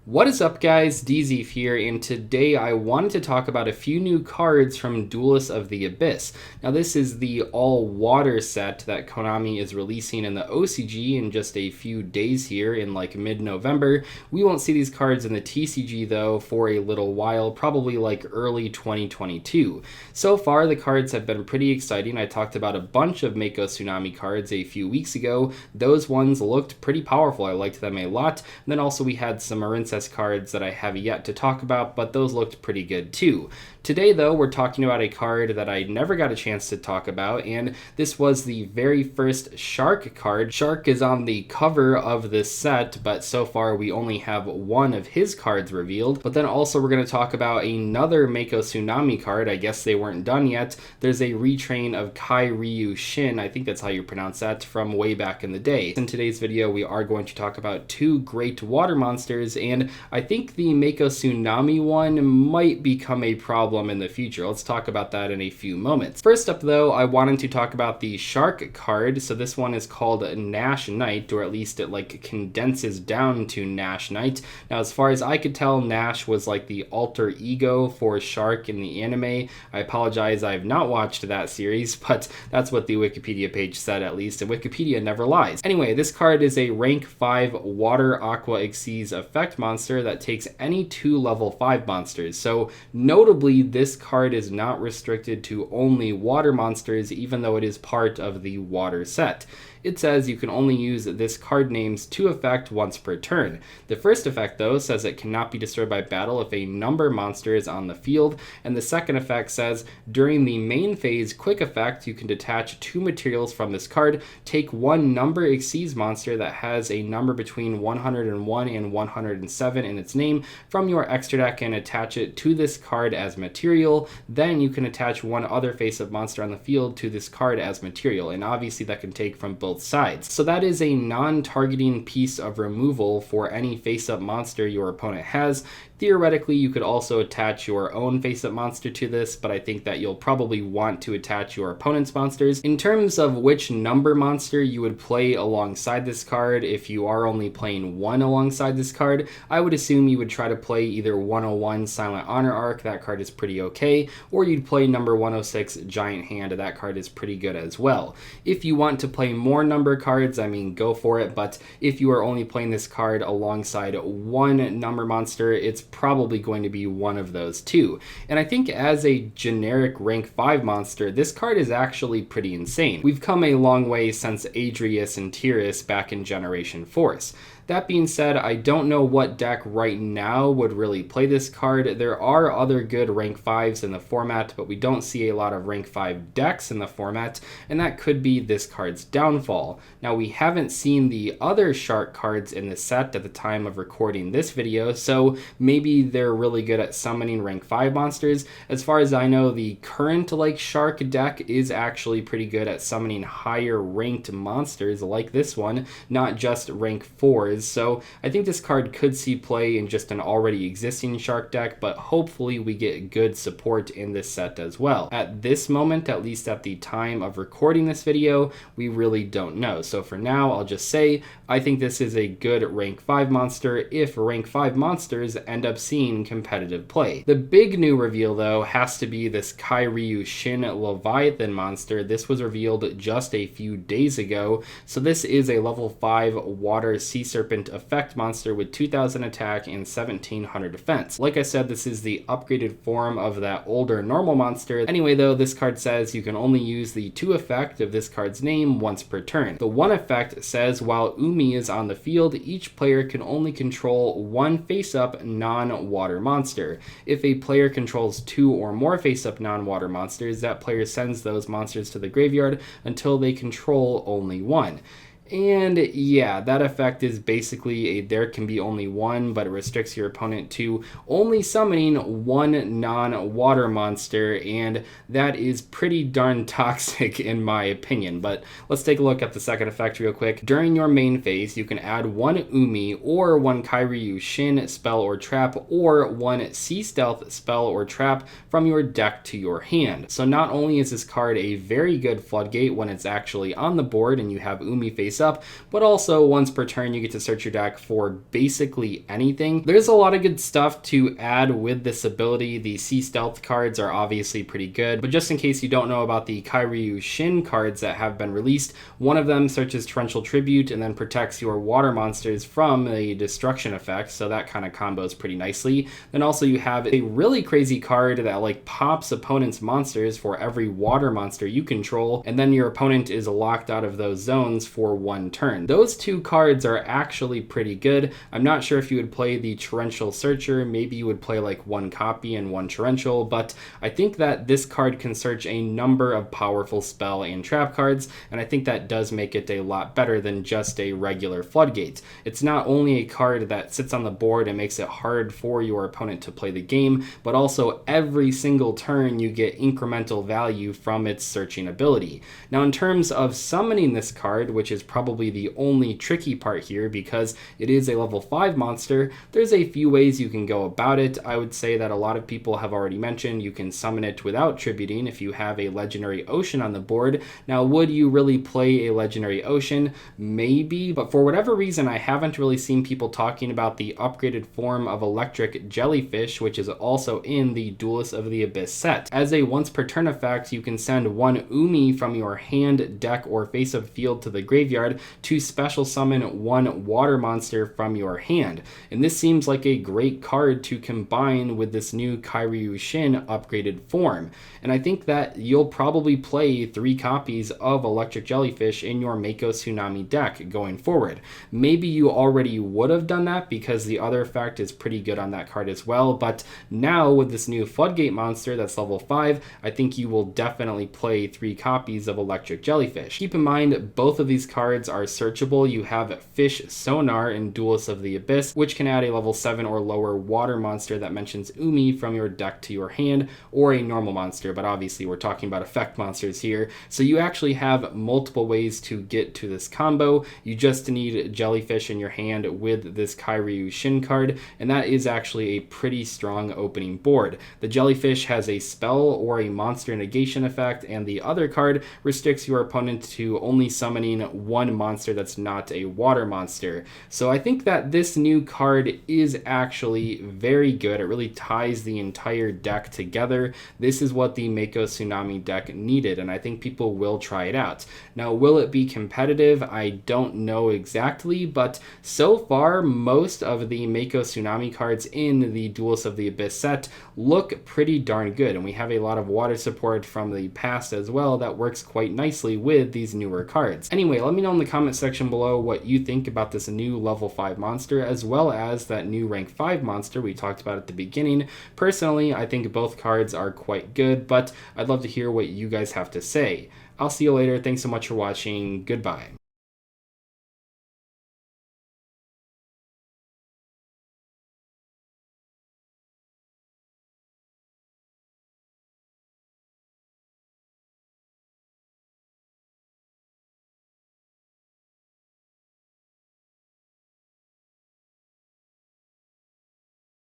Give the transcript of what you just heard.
What is up, guys? Dzeeff here, and today I wanted to talk about a few new cards from Duelists of the Abyss. Now, this is the all-water set that Konami is releasing in the OCG in just a few days here in like mid-November. We won't see these cards in the TCG though for a little while, probably like early 2022. So far, the cards have been pretty exciting. I talked about a bunch of Mako Tsunami cards a few weeks ago. Those ones looked pretty powerful. I liked them a lot. And then also we had some Marincess cards that I have yet to talk about, but those looked pretty good too. Today though, we're talking about a card that I never got a chance to talk about, and this was the very first Shark card. Shark is on the cover of this set, but so far we only have one of his cards revealed. But then also we're going to talk about another Mako Tsunami card. I guess they weren't done yet. There's a retrain of Kairu Shin, I think that's how you pronounce that, from way back in the day. In today's video, we are going to talk about two great water monsters, and I think the Mako Tsunami one might become a problem in the future. Let's talk about that in a few moments. First up though, I wanted to talk about the Shark card. So this one is called Nash Knight, or at least it like condenses down to Nash Knight. Now, as far as I could tell, Nash was like the alter ego for Shark in the anime. I apologize, I have not watched that series, but that's what the Wikipedia page said at least, and Wikipedia never lies. Anyway, this card is a rank 5 Water Aqua Xyz effect monster that takes any 2 level 5 monsters. So notably, this card is not restricted to only water monsters, even though it is part of the water set. It says you can only use this card name's 2 effect once per turn. The first effect though says it cannot be destroyed by battle if a number monster is on the field, and the second effect says during the main phase quick effect you can detach 2 materials from this card, take 1 number Xyz monster that has a number between 101 and 107 in its name from your extra deck and attach it to this card as material. Then you can attach 1 other face-up monster on the field to this card as material, and obviously that can take from both sides. So that is a non-targeting piece of removal for any face-up monster your opponent has. Theoretically, you could also attach your own face-up monster to this, but I think that you'll probably want to attach your opponent's monsters. In terms of which number monster you would play alongside this card, if you are only playing 1 alongside this card, I would assume you would try to play either 101 Silent Honor Arc, that card is pretty okay, or you'd play number 106 Giant Hand, that card is pretty good as well. If you want to play more number cards, I mean, go for it, but if you are only playing this card alongside 1 number monster, it's probably going to be one of those two. And I think as a generic rank 5 monster, this card is actually pretty insane. We've come a long way since Adrius and Tyrus back in Generation Force. That being said, I don't know what deck right now would really play this card. There are other good rank 5s in the format, but we don't see a lot of rank 5 decks in the format, and that could be this card's downfall. Now, we haven't seen the other Shark cards in the set at the time of recording this video, so maybe they're really good at summoning rank 5 monsters. As far as I know, the current like Shark deck is actually pretty good at summoning higher ranked monsters like this one, not just rank 4s. So I think this card could see play in just an already existing Shark deck, but hopefully we get good support in this set as well. At this moment, at least at the time of recording this video, we really don't know. So for now, I'll just say I think this is a good rank 5 monster if rank 5 monsters end up seeing competitive play. The big new reveal though has to be this Kairu Shin Leviathan monster. This was revealed just a few days ago. So this is a level 5 water sea serpent effect monster with 2000 attack and 1700 defense. Like I said, this is the upgraded form of that older normal monster. Anyway though, this card says you can only use the 2 effect of this card's name once per turn. The 1 effect says while Umi is on the field, each player can only control 1 face-up non-water monster. If a player controls 2 or more face-up non-water monsters, that player sends those monsters to the graveyard until they control only 1. And yeah, that effect is basically there can be only 1, but it restricts your opponent to only summoning 1 non-water monster, and that is pretty darn toxic in my opinion. But let's take a look at the second effect real quick. During your main phase, you can add 1 Umi or 1 Kairu Shin spell or trap, or 1 Sea Stealth spell or trap from your deck to your hand. So not only is this card a very good floodgate when it's actually on the board and you have Umi face face up, but also once per turn you get to search your deck for basically anything. There's a lot of good stuff to add with this ability. The Sea Stealth cards are obviously pretty good, but just in case you don't know about the Kairu Shin cards that have been released, one of them searches Torrential Tribute and then protects your water monsters from a destruction effect, so that kind of combos pretty nicely. Then also you have a really crazy card that like pops opponent's monsters for every water monster you control, and then your opponent is locked out of those zones for one turn. Those two cards are actually pretty good. I'm not sure if you would play the Torrential Searcher, maybe you would play like one copy and one Torrential, but I think that this card can search a number of powerful spell and trap cards, and I think that does make it a lot better than just a regular Floodgate. It's not only a card that sits on the board and makes it hard for your opponent to play the game, but also every single turn you get incremental value from its searching ability. Now in terms of summoning this card, which is probably the only tricky part here because it is a level 5 monster, there's a few ways you can go about it. I would say that a lot of people have already mentioned you can summon it without tributing if you have a Legendary Ocean on the board. Now would you really play a Legendary Ocean? Maybe, but for whatever reason I haven't really seen people talking about the upgraded form of Electric Jellyfish, which is also in the Duelist of the Abyss set. As a once per turn effect, you can send one Umi from your hand, deck, or face of field to the graveyard to special summon one water monster from your hand. And this seems like a great card to combine with this new Kairu Shin upgraded form. And I think that you'll probably play 3 copies of Electric Jellyfish in your Mako Tsunami deck going forward. Maybe you already would have done that because the other effect is pretty good on that card as well, but now with this new Floodgate monster that's level 5, I think you will definitely play 3 copies of Electric Jellyfish. Keep in mind, both of these cards are searchable. You have Fish Sonar in Duelist of the Abyss, which can add a level 7 or lower water monster that mentions Umi from your deck to your hand, or a normal monster, but obviously we're talking about effect monsters here. So you actually have multiple ways to get to this combo. You just need Jellyfish in your hand with this Kairu Shin card, and that is actually a pretty strong opening board. The Jellyfish has a spell or a monster negation effect, and the other card restricts your opponent to only summoning one monster that's not a water monster. So I think that this new card is actually very good. It really ties the entire deck together. This is what the Mako Tsunami deck needed, and I think people will try it out. Now, will it be competitive? I don't know exactly, but so far, most of the Mako Tsunami cards in the Duelist of the Abyss set look pretty darn good, and we have a lot of water support from the past as well that works quite nicely with these newer cards. Anyway, let me know in the comment section below what you think about this new level 5 monster, as well as that new rank 5 monster we talked about at the beginning. Personally, I think both cards are quite good, but I'd love to hear what you guys have to say. I'll see you later. Thanks so much for watching. Goodbye.